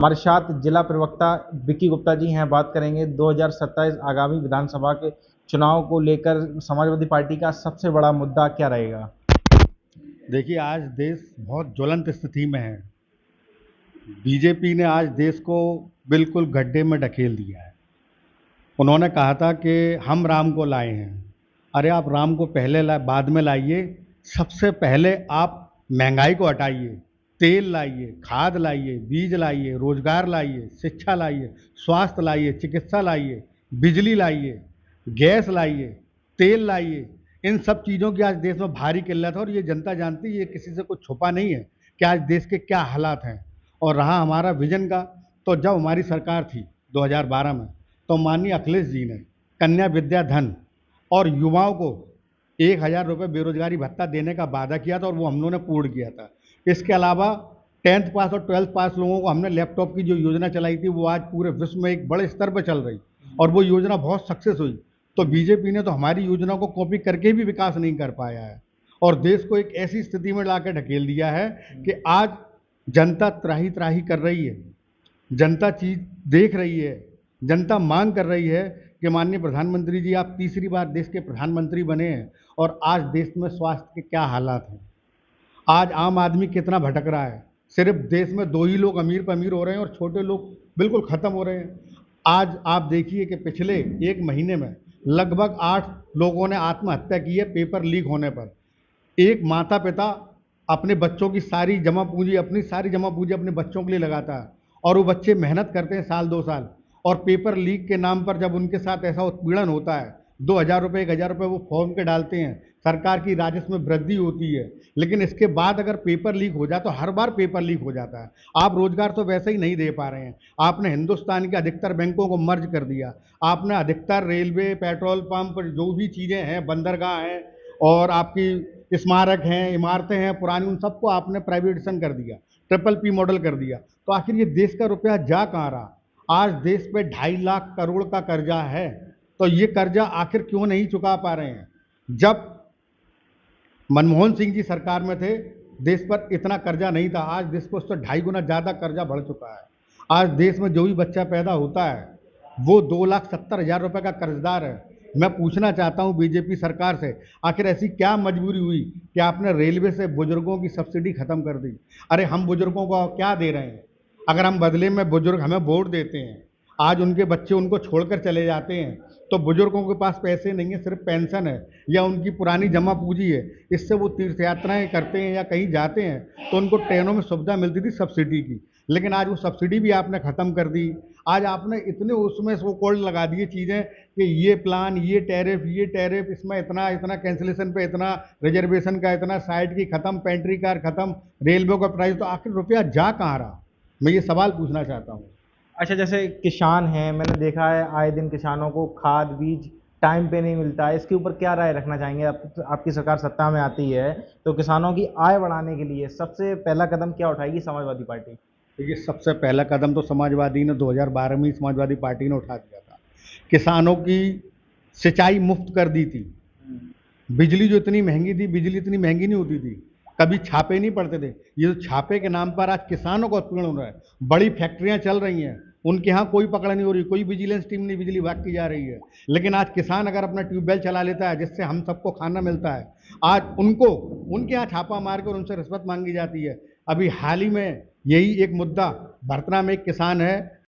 हमारे साथ जिला प्रवक्ता विक्की गुप्ता जी हैं। बात करेंगे 2027 आगामी विधानसभा के चुनाव को लेकर समाजवादी पार्टी का सबसे बड़ा मुद्दा क्या रहेगा। देखिए, आज देश बहुत ज्वलंत स्थिति में है। बीजेपी ने आज देश को बिल्कुल गड्ढे में ढकेल दिया है। उन्होंने कहा था कि हम राम को लाए हैं। अरे आप राम को पहले बाद में लाइए। सबसे पहले आप महंगाई को हटाइए, तेल लाइए, खाद लाइए, बीज लाइए, रोजगार लाइए, शिक्षा लाइए, स्वास्थ्य लाइए, चिकित्सा लाइए, बिजली लाइए, गैस लाइए, तेल लाइए। इन सब चीज़ों की आज देश में भारी किल्लत है और ये जनता जानती है, ये किसी से कुछ छुपा नहीं है कि आज देश के क्या हालात हैं। और रहा हमारा विजन का, तो जब हमारी सरकार थी 2012 में, तो माननीय अखिलेश जी ने कन्या विद्या धन और युवाओं को 1,000 रुपये बेरोजगारी भत्ता देने का वादा किया था और वो हम लोगों ने पूर्ण किया था। इसके अलावा 10th पास और 12th पास लोगों को हमने लैपटॉप की जो योजना चलाई थी, वो आज पूरे विश्व में एक बड़े स्तर पर चल रही और वो योजना बहुत सक्सेस हुई। तो बीजेपी ने तो हमारी योजना को कॉपी करके भी विकास नहीं कर पाया है और देश को एक ऐसी स्थिति में लाकर ढकेल दिया है कि आज जनता त्राही त्राही कर रही है। जनता चीज देख रही है, जनता मांग कर रही है कि माननीय प्रधानमंत्री जी, आप तीसरी बार देश के प्रधानमंत्री बने हैं और आज देश में स्वास्थ्य के क्या हालात हैं। आज आम आदमी कितना भटक रहा है। सिर्फ देश में 2 ही लोग अमीर पर अमीर हो रहे हैं और छोटे लोग बिल्कुल ख़त्म हो रहे हैं। आज आप देखिए कि पिछले 1 महीने में लगभग 8 लोगों ने आत्महत्या की है पेपर लीक होने पर। एक माता पिता अपने बच्चों की सारी जमा पूंजी अपने बच्चों के लिए लगाता है और वो बच्चे मेहनत करते हैं साल 2 साल, और पेपर लीक के नाम पर जब उनके साथ ऐसा उत्पीड़न होता है, 2,000 रुपये 1,000 रुपये वो फॉर्म के डालते हैं, सरकार की राजस्व में वृद्धि होती है, लेकिन इसके बाद अगर पेपर लीक हो जाए तो हर बार पेपर लीक हो जाता है। आप रोजगार तो वैसे ही नहीं दे पा रहे हैं। आपने हिंदुस्तान के अधिकतर बैंकों को मर्ज कर दिया। आपने अधिकतर रेलवे, पेट्रोल पंप, जो भी चीज़ें हैं, बंदरगाह हैं और आपकी स्मारक हैं, इमारतें हैं पुरानी, उन सबको आपने प्राइवेटाइजेशन कर दिया, ट्रिपल पी मॉडल कर दिया। तो आखिर ये देश का रुपया जा कहाँ रहा। आज देश पे 2.5 लाख करोड़ का कर्जा है, तो ये कर्जा आखिर क्यों नहीं चुका पा रहे हैं। जब मनमोहन सिंह जी सरकार में थे, देश पर इतना कर्जा नहीं था। आज देश को उससे 2.5 गुना ज़्यादा कर्जा बढ़ चुका है। आज देश में जो भी बच्चा पैदा होता है वो 2,70,000 रुपये का कर्जदार है। मैं पूछना चाहता हूं बीजेपी सरकार से, आखिर ऐसी क्या मजबूरी हुई कि आपने रेलवे से बुजुर्गों की सब्सिडी खत्म कर दी। अरे हम बुजुर्गों को क्या दे रहे हैं। अगर हम बदले में, बुजुर्ग हमें वोट देते हैं, आज उनके बच्चे उनको छोड़कर चले जाते हैं, तो बुजुर्गों के पास पैसे नहीं है, सिर्फ पेंशन है या उनकी पुरानी जमा पूंजी है। इससे वो तीर्थ यात्राएं करते हैं या कहीं जाते हैं तो उनको ट्रेनों में सुविधा मिलती थी सब्सिडी की, लेकिन आज वो सब्सिडी भी आपने ख़त्म कर दी। आज आपने इतने उसमें वो कोड लगा दिए चीज़ें कि ये प्लान, ये टैरिफ, इसमें इतना इतना कैंसिलेशन पे इतना, रिजर्वेशन का इतना, साइड की ख़त्म, पेंट्री कार ख़त्म, रेलवे का प्राइस। तो आखिर रुपया जा कहाँ रहा, मैं ये सवाल पूछना चाहता हूँ। अच्छा, जैसे किसान हैं, मैंने देखा है आए दिन किसानों को खाद बीज टाइम पे नहीं मिलता है। इसके ऊपर क्या राय रखना चाहेंगे। आपकी सरकार सत्ता में आती है तो किसानों की आय बढ़ाने के लिए सबसे पहला कदम क्या उठाएगी समाजवादी पार्टी। देखिए, सबसे पहला कदम तो समाजवादी ने 2012 में ही समाजवादी पार्टी ने उठा दिया था। किसानों की सिंचाई मुफ्त कर दी थी। बिजली जो इतनी महंगी थी, बिजली इतनी महंगी नहीं होती थी, कभी छापे नहीं पड़ते थे। ये जो छापे के नाम पर आज किसानों को उत्पीड़न हो रहा है। बड़ी फैक्ट्रियां चल रही हैं, उनके यहाँ कोई पकड़ नहीं हो रही, कोई विजिलेंस टीम नहीं बिजली भाग की जा रही है, लेकिन आज किसान अगर अपना ट्यूबवेल चला लेता है जिससे हम सबको खाना मिलता है, आज उनको उनके यहाँ छापा मार कर उनसे रिश्वत मांगी जाती है। अभी हाल ही में यही एक मुद्दा, भरतना में एक किसान है